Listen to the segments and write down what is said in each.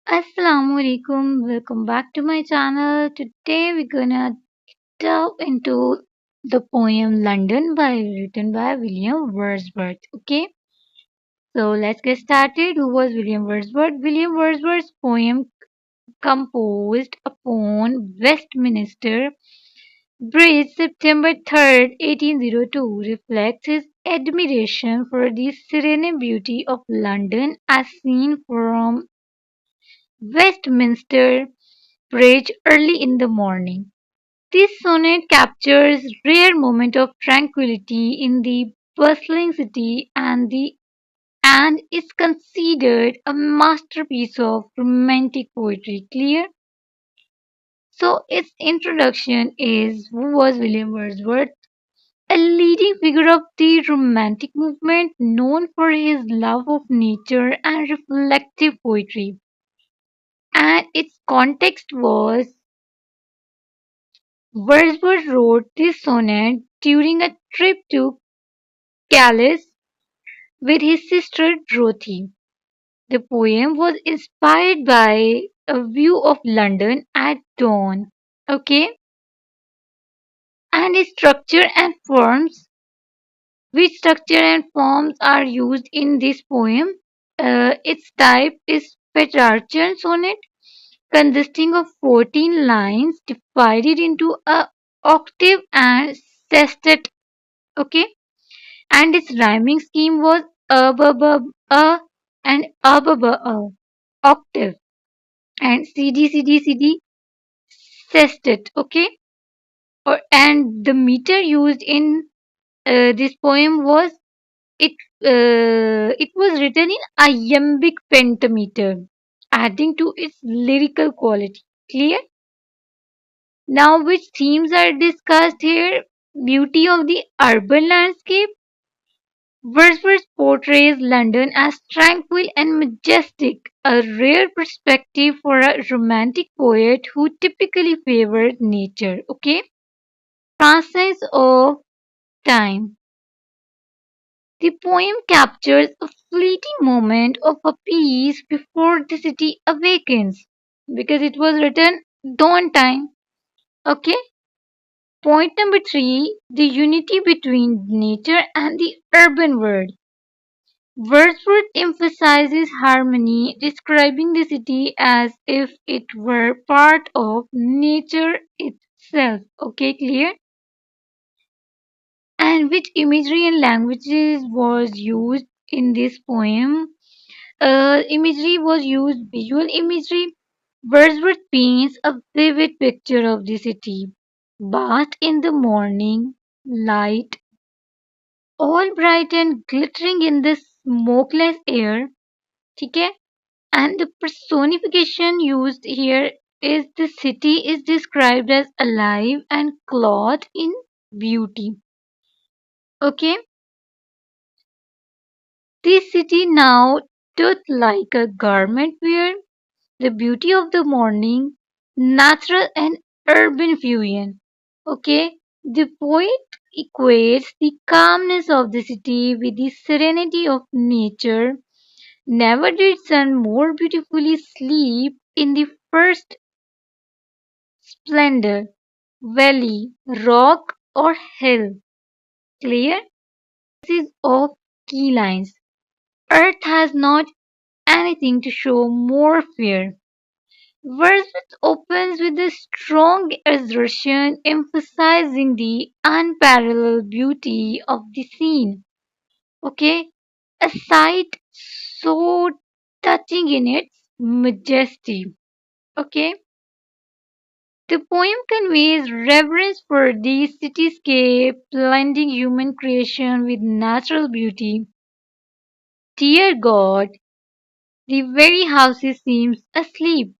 Assalamu alaikum. Welcome back to my channel. Today we're gonna delve into the poem London written by William Wordsworth. Okay, so let's get started. Who was William Wordsworth? William Wordsworth's poem composed upon Westminster Bridge September 3rd, 1802 reflects his admiration for the serene beauty of London as seen from Westminster Bridge early in the morning. This sonnet captures rare moment of tranquility in the bustling city and is considered a masterpiece of romantic poetry. Clear? So its introduction is who was William Wordsworth? A leading figure of the romantic movement known for his love of nature and reflective poetry. And its context was Wordsworth wrote this sonnet during a trip to Calais with his sister Dorothy. The poem was inspired by a view of London at dawn. Okay, and its structure and forms are used in this poem. Its type is Petrarchan sonnet consisting of 14 lines divided into a octave and sestet. Okay, and its rhyming scheme was a and octave and cd sestet. Okay, and the meter used in this poem was it it was written in iambic pentameter, adding to its lyrical quality. Clear? Now, which themes are discussed here? Beauty of the urban landscape. Wordsworth portrays London as tranquil and majestic, a rare perspective for a romantic poet who typically favored nature. Okay? Transcendence of time. The poem captures a fleeting moment of a peace before the city awakens because it was written dawn time. Okay? Point number three, the unity between nature and the urban world. Wordsworth emphasizes harmony, describing the city as if it were part of nature itself. Okay, clear? And which imagery and languages was used in this poem? Imagery was used, visual imagery. Wordsworth paints a vivid picture of the city. Bathed in the morning light, all bright and glittering in the smokeless air. ठीक है? And the personification used here is the city is described as alive and clothed in beauty. Okay, this city now doth like a garment wear, the beauty of the morning, natural and urban fusion. Okay, the poet equates the calmness of the city with the serenity of nature. Never did sun more beautifully sleep in the first splendor, valley, rock, or hill. Clear? This is of key lines. Earth has not anything to show more fear. Wordsworth opens with a strong assertion emphasizing the unparalleled beauty of the scene. Okay? A sight so touching in its majesty. Okay? The poem conveys reverence for the cityscape, blending human creation with natural beauty. Dear God, the very house seems asleep.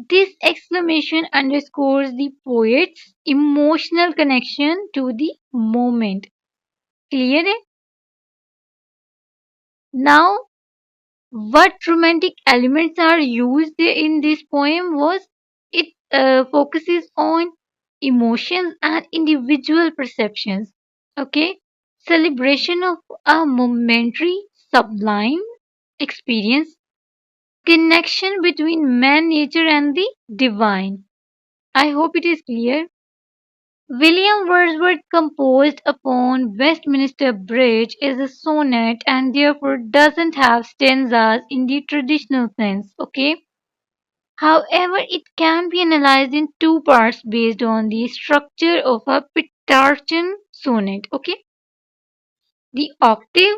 This exclamation underscores the poet's emotional connection to the moment. Clear it? Now, what romantic elements are used in this poem was it focuses on emotions and individual perceptions. Okay, celebration of a momentary sublime experience, connection between man, nature, and the divine. I hope it is clear. William Wordsworth composed upon Westminster Bridge is a sonnet and therefore doesn't have stanzas in the traditional sense, okay? However, it can be analyzed in two parts based on the structure of a Petrarchan sonnet, okay? The octave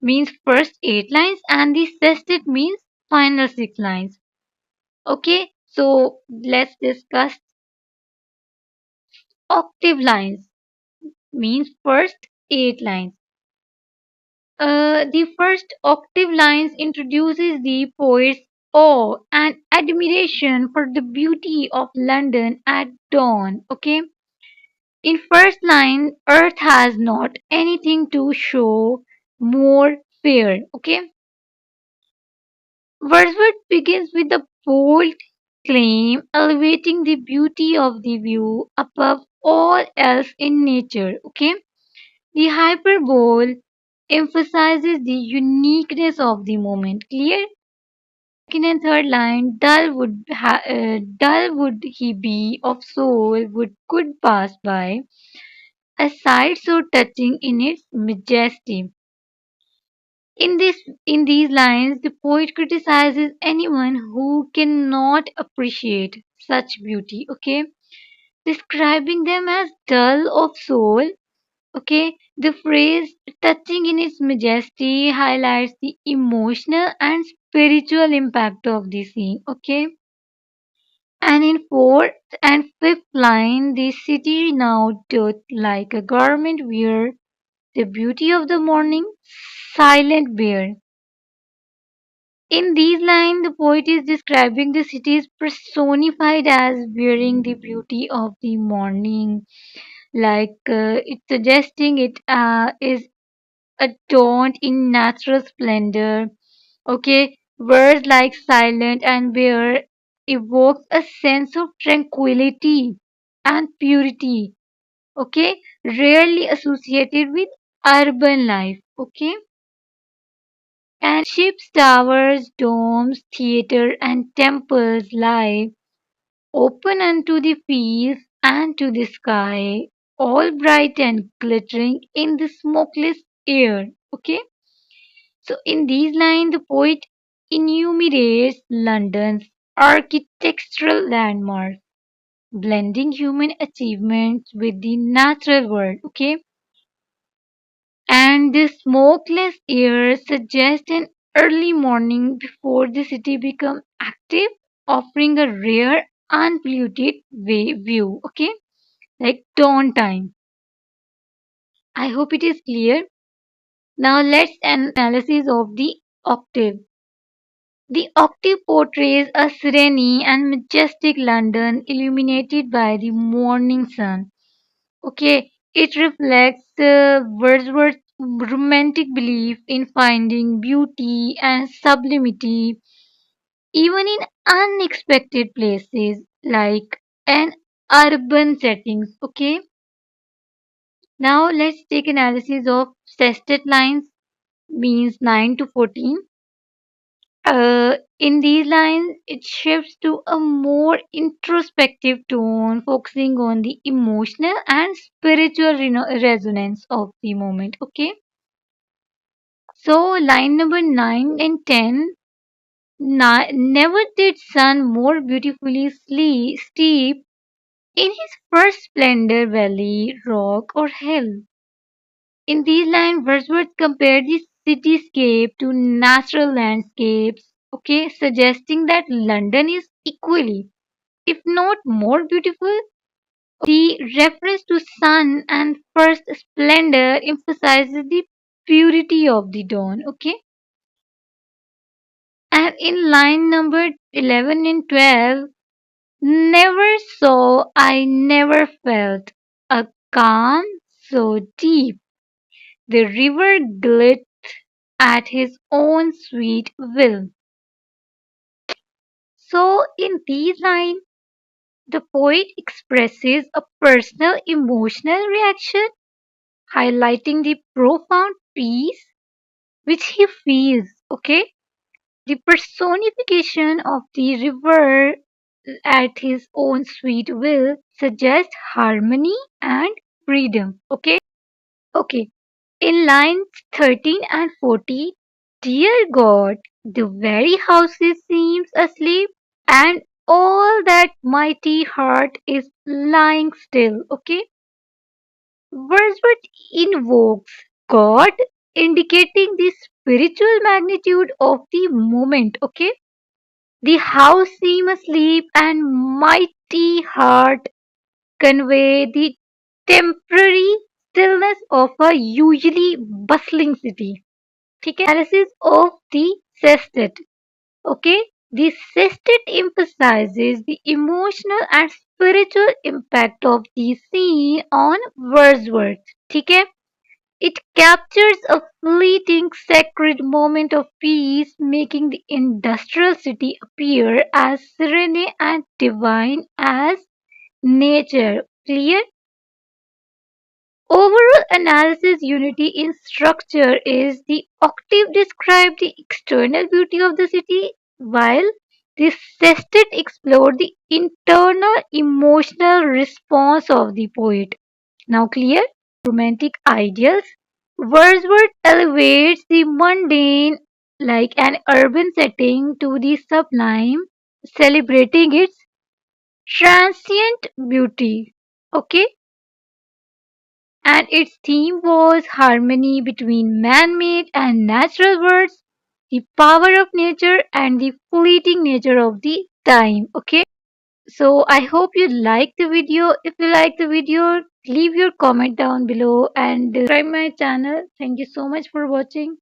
means first 8 lines and the sestet means final 6 lines. Okay, so let's discuss octave lines means first 8 lines. The first octave lines introduces the poet's awe and admiration for the beauty of London at dawn. Okay, in first line, earth has not anything to show more fair. Okay, Wordsworth begins with a bold claim elevating the beauty of the view above all else in nature. Okay, the hyperbole emphasizes the uniqueness of the moment. Clear? Second and third line, dull would he be of soul, would could pass by a sight so touching in its majesty. In these lines, the poet criticizes anyone who cannot appreciate such beauty, okay? Describing them as dull of soul, okay? The phrase touching in its majesty highlights the emotional and spiritual impact of the scene, okay? And in fourth and fifth line, the city now doth like a garment wear the beauty of the morning, silent bear. In these lines, the poet is describing the cities personified as wearing the beauty of the morning, it's suggesting it is adorned in natural splendor. Okay, words like silent and bare evokes a sense of tranquility and purity. Okay, rarely associated with urban life. Okay, and ships, towers, domes, theater, and temples lie open unto the fields and to the sky, all bright and glittering in the smokeless air. Okay, so in these lines, the poet enumerates London's architectural landmarks, blending human achievements with the natural world. Okay, and the smokeless air suggests an early morning before the city becomes active, offering a rare, unpolluted view. Okay, like dawn time. I hope it is clear. Now let's analysis of the octave. The octave portrays a serene and majestic London illuminated by the morning sun. Okay, it reflects Wordsworth's romantic belief in finding beauty and sublimity even in unexpected places like an urban settings. Okay, now let's take analysis of sestet lines means 9 to 14. In these lines, it shifts to a more introspective tone, focusing on the emotional and spiritual resonance of the moment. Okay, so line number 9 and 10. Never did sun more beautifully steep in his first splendor valley, rock, or hill. In these lines, Wordsworth compared the cityscape to natural landscapes, okay, suggesting that London is equally, if not more beautiful. The reference to sun and first splendor emphasizes the purity of the dawn, okay? And in line number 11 and 12, never saw I never felt a calm so deep. The river glit at his own sweet will. So, in these lines, the poet expresses a personal emotional reaction, highlighting the profound peace which he feels, okay, The personification of the river at his own sweet will suggests harmony and freedom. Okay? Okay. In lines 13 and 14, dear God, the very house seems asleep, and all that mighty heart is lying still. Okay? Wordsworth invokes God, indicating the spiritual magnitude of the moment. Okay? The house seems asleep, and mighty heart convey the temporary stillness of a usually bustling city. ठीक है? Analysis of the sestet. Okay, the sestet emphasizes the emotional and spiritual impact of the scene on Wordsworth. ठीक है? It captures a fleeting sacred moment of peace, making the industrial city appear as serene and divine as nature. Clear? Overall analysis unity in structure is the octave described the external beauty of the city, while the sestet explored the internal emotional response of the poet. Now clear? Romantic ideals. Wordsworth elevates the mundane like an urban setting to the sublime, celebrating its transient beauty. Okay? And its theme was harmony between man-made and natural worlds, the power of nature and the fleeting nature of the time. Okay, so I hope you like the video. If you like the video, leave your comment down below and subscribe my channel. Thank you so much for watching.